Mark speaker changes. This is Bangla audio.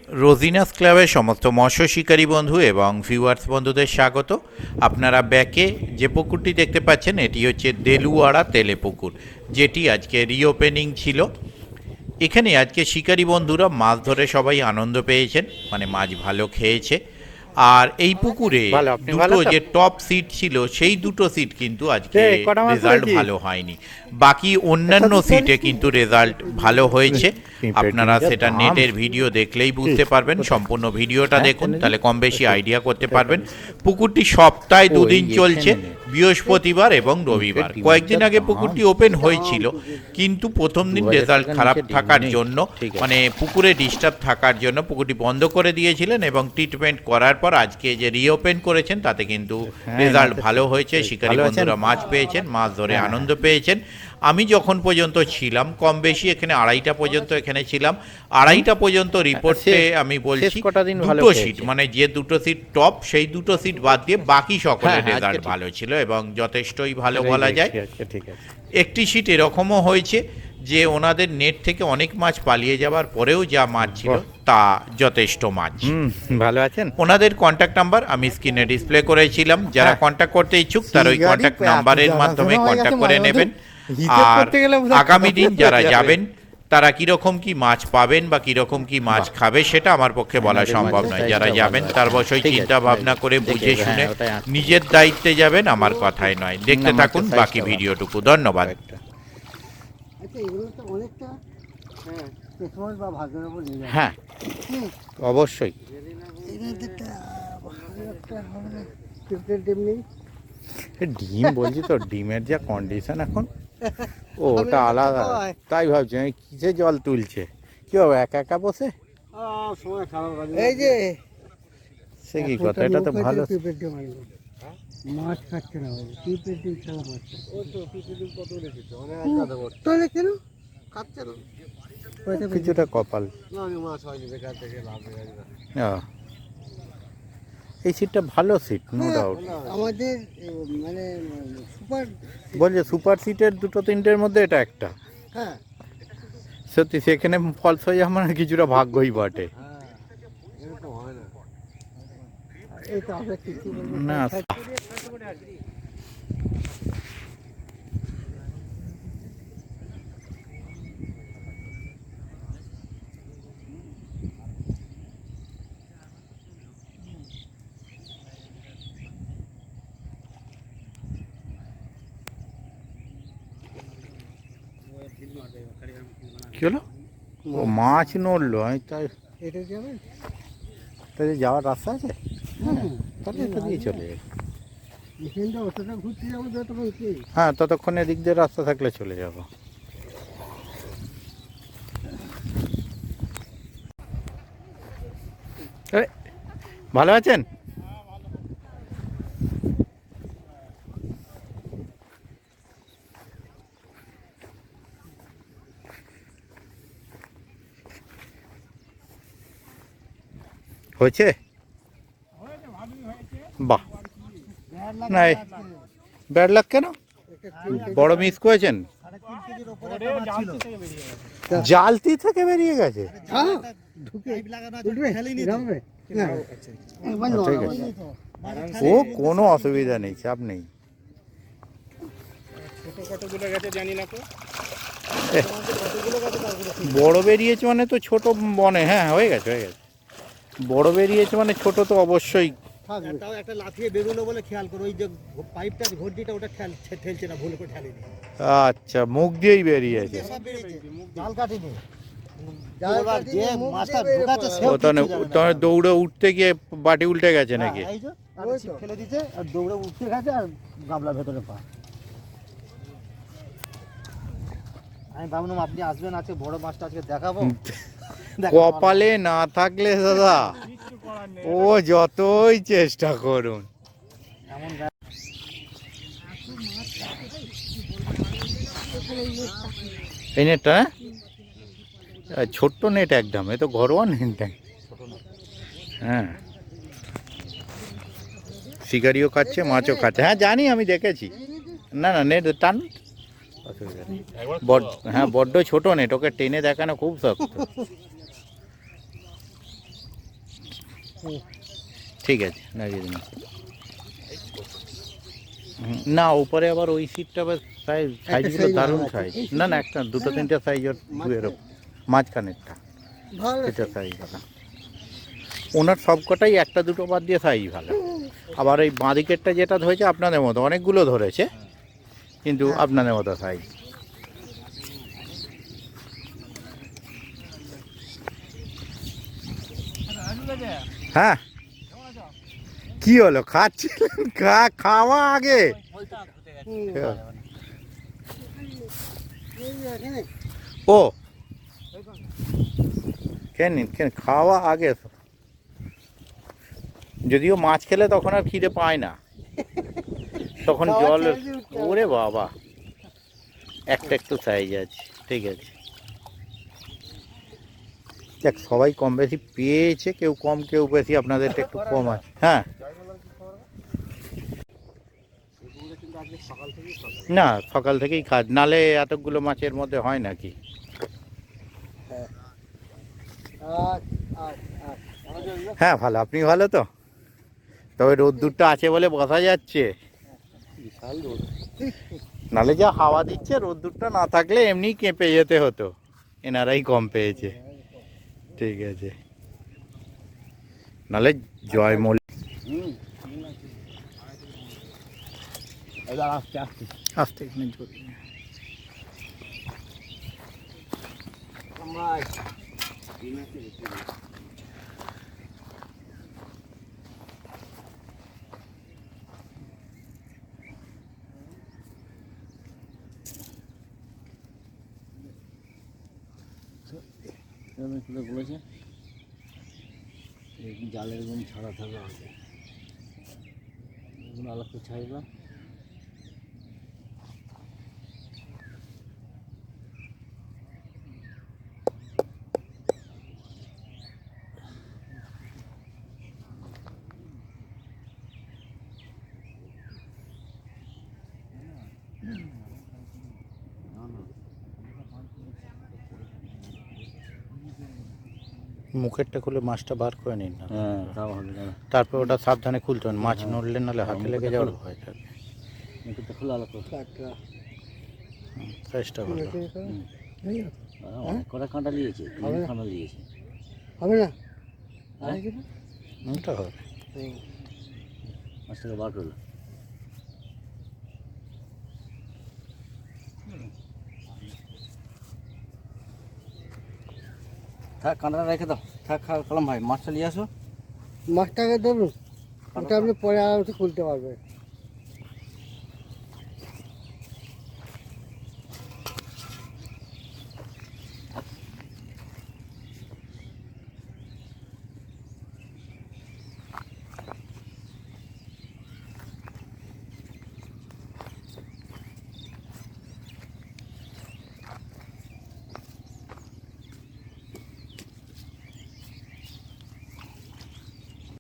Speaker 1: রোজিনাস ক্লাবের সমস্ত মৎস্য শিকারী বন্ধু এবং ভিউয়ার্স বন্ধুদের স্বাগত। আপনারা ব্যাকে যে পুকুরটি দেখতে পাচ্ছেন এটি হচ্ছে দেলুয়াড়া তেলে পুকুর, যেটি আজকে রিওপেনিং ছিল। এখানে আজকে শিকারী বন্ধুরা মাছ ধরে সবাই আনন্দ পেয়েছেন, মানে মাছ ভালো খেয়েছে। আর এই পুকুরে দুটো যে টপ সিট ছিল সেই দুটো সিট কিন্তু আজকে রেজাল্ট ভালো হয়নি, বাকি অন্যান্য সিটে কিন্তু রেজাল্ট ভালো হয়েছে। আপনারা সেটা নেটের ভিডিও দেখলেই বুঝতে পারবেন, সম্পূর্ণ ভিডিওটা দেখুন, তাহলে কম বেশি আইডিয়া করতে পারবেন। পুকুরটি সপ্তাহে দুদিন চলছে, বৃহস্পতিবার এবং রবিবার। কয়েকদিন আগে পুকুরটি ওপেন হয়েছিল, কিন্তু প্রথম দিন রেজাল্ট খারাপ থাকার জন্য, মানে পুকুরে ডিস্টার্ব থাকার জন্য পুকুরটি বন্ধ করে দিয়েছিলেন, এবং ট্রিটমেন্ট করার পর আজকে যে রিওপেন করেছেন তাতে কিন্তু রেজাল্ট ভালো হয়েছে। শিকারী বন্ধুরা মাছ পেয়েছেন, মাছ ধরে আনন্দ পেয়েছেন। আমি যখন পর্যন্ত ছিলাম, কম বেশি এখানে 2:30 পর্যন্ত এখানে ছিলাম। 2:30 পর্যন্ত রিপোর্টে আমি বলছি দুটো সিট, মানে যে দুটো সিট টপ সেই দুটো সিট বাদ দিয়ে বাকি সকলের রেজাল্ট ভালো ছিল এবং যথেষ্টই ভালো বলা যায়। একটি সিট এরকমও হয়েছে যে ওনাদের নেট থেকে অনেক মাছ পালিয়ে যাওয়ার পরেও যা মাছ ছিল তা যথেষ্ট মাছ।
Speaker 2: ভালো আছেন?
Speaker 1: ওনাদের কন্ট্যাক্ট নাম্বার আমি স্ক্রিনে ডিসপ্লে করেছিলাম, যারা কন্ট্যাক্ট করতে ইচ্ছুক তারা ওই কন্ট্যাক্ট নাম্বারের মাধ্যমে কন্ট্যাক্ট করে নেবেন। আর আগামী দিন যারা যাবেন তারা কিরকম কি মাছ পাবেন বা কিরকম কি মাছ খাবে সেটা আমার পক্ষে বলা সম্ভব নয়। যারা যাবেন তার বসেই চিন্তা ভাবনা করে বুঝে শুনে নিজের দায়িত্বে যাবেন, আমার কথাই নয়। দেখতে থাকুন বাকি ভিডিওটুকু। ধন্যবাদ।
Speaker 2: হ্যাঁ, অবশ্যই। ডিম বলছি তো, ডিমের যা কন্ডিশন এখন, ওটা আলাদা। তাই ভাবছি আমি কিসে জল তুলছে, কি হবে একা একা বসে?
Speaker 3: এই যে
Speaker 2: সে কি কথা, এটা তো ভালো।
Speaker 3: মাছ খাচ্ছে না, খেলা মারছে। তাহলে কেন খাচ্ছে না?
Speaker 2: কিছুটা কপাল। এই সিটটা ভালো সিট, নো ডাউট।
Speaker 3: আমাদের মানে সুপার,
Speaker 2: বলছে সুপার সিটের দুটো তিনটের মধ্যে এটা একটা।
Speaker 3: হ্যাঁ
Speaker 2: সত্যি সেখানে ফলস হয়ে আমার কিছুটা ভাগ্যই বটে। না কি হলো? ও মাছ নড়লো, আমি তাই তাহলে যাওয়ার রাস্তা আছে। তাহলে এটা দিয়ে চলে যাবে। হ্যাঁ, ততক্ষণে এদিক দিয়ে রাস্তা থাকলে চলে যাব। ভালো আছেন? হয়েছে? বাহ, নাই ব্যাড লাক কেন? বড় মিস করেছেন? জালতি থেকে বেরিয়ে গেছে। ও কোনো অসুবিধা নেই, চাপ নেই। বড় বেরিয়েছে মানে তো ছোট বনে, হ্যাঁ হয়ে গেছে হয়ে গেছে। বড় বেরিয়েছে মানে ছোট তো অবশ্যই।
Speaker 3: একটা লাথিয়ে বেরোলো বলে খেয়াল করো, ওই যে পাইপটা ঘড়িটা ওটা ঠেলছে না, ভুল করে ঠেলেনি।
Speaker 2: আচ্ছা, মুখ দিয়েই বেরিয়েছে।
Speaker 3: জাল কাটিনি,
Speaker 2: দৌড়ে উঠতে গিয়ে বাটি উল্টে গেছে নাকি?
Speaker 3: ফেলে দিতে আর দৌড়ে উঠতে গেছে আর গামলার ভেতরে পা। আমি ভাবলাম আপনি আসবেন, আজকে বড় মাছটা আজকে দেখাবো।
Speaker 2: কপালে না থাকলে দাদা ও যতই চেষ্টা করুন। এই নেটটা ছোট্ট নেট একদম, এ তো ঘরোয়া নেট। হ্যাঁ, শিকারিও খাচ্ছে, মাছও খাচ্ছে। হ্যাঁ জানি, আমি দেখেছি। না না, নেট টান, অসুবিধা নেই। হ্যাঁ, বড্ড ছোট নেট, ওকে টেনে দেখানো খুব শক্ত।
Speaker 3: হুম।
Speaker 2: ঠিক আছে লাগিয়ে দিন। না উপরে আবার ওই সিটটা বেশ সাইজগুলো
Speaker 3: size
Speaker 2: দারুণ
Speaker 3: ভালো আছে।
Speaker 2: সাইজ।
Speaker 3: এই
Speaker 2: না না
Speaker 3: size-
Speaker 2: একটা দুটো
Speaker 3: না,
Speaker 2: তিনটে সাইজ ওর দুয়ের মাঝখানেরটা
Speaker 3: ভালো
Speaker 2: সেটা
Speaker 3: আছে।
Speaker 2: সাইজ ভালো। ওনার সবকটাই একটা দুটো বাদ দিয়ে সাইজ ভালো। আবার ওই বাঁদিকেরটা যেটা ধরেছে আপনাদের মতো অনেকগুলো ধরেছে, কিন্তু আপনাদের মতো সাইজ। হ্যাঁ কি হলো খাচ্ছিলেন? খাওয়া আগে।
Speaker 3: হুম।
Speaker 2: হ্যাঁ।
Speaker 3: এই যে এখানে
Speaker 2: ও কেন খাওয়া আগে তো। যদিও মাছ খেলে তখন আর খিদে পায় না, তখন
Speaker 3: খাওয়া
Speaker 2: জল।
Speaker 3: ছেড়ে দিয়ে উঠতে হবে।
Speaker 2: ওরে বাবা, একটা একটু সাইজ আছে, ঠিক আছে। দেখ সবাই কম বেশি পেয়েছে, কেউ কম কেউ বেশি, আপনাদেরটা একটু কম আছে। হ্যাঁ
Speaker 3: কিন্তু আজকে সকাল থেকেই সকাল।
Speaker 2: না সকাল থেকেই খাজ, নালে এতগুলো মাছের মধ্যে হয় নাকি?
Speaker 3: হ্যাঁ।
Speaker 2: হ্যাঁ ভালো, আপনি ভালো তো? তবে রোদ্দুরটা আছে বলে বসা যাচ্ছে,
Speaker 3: বিশাল রোদ।
Speaker 2: নালে যা হাওয়া দিচ্ছে, রোদ্দুরটা না থাকলে এমনি কেঁপে যেতে হতো। এনারাই কম পেয়েছে, ঠিক আছে। নালে জয় মল
Speaker 3: এবার আস্তে আস্তে
Speaker 2: আসতে এখানে জড়ি।
Speaker 3: আমরা বলেছে জালের গুণ ছাড়া থাকা হবে, আলাপ করে ছাড়লাম।
Speaker 2: মুখেরটা খুলে মাছটা বার করে নিন না,
Speaker 3: হ্যাঁ তাও হবে না,
Speaker 2: তারপর ওটা সাবধানে খুলতে হবে, মাছ নড়লে নাহলে হাতে লেগে যাওয়ার ভয় থাকে।
Speaker 3: মুখটা খোলা আলাপ করে
Speaker 2: চেষ্টা ভালো।
Speaker 3: অনেক কটা কাঁটা নিয়েছে, কাঁটা নিয়েছে।
Speaker 4: হবে না
Speaker 2: ওটা হবে।
Speaker 3: মাছটাকে বার করলো। থাক কাঁটাটা রেখে দাও, থাক কালাম ভাই মাছটা নিয়ে আসো।
Speaker 4: মাছটাকে দেবো, ওটা আপনি পরে আরামসে খুলতে পারবে।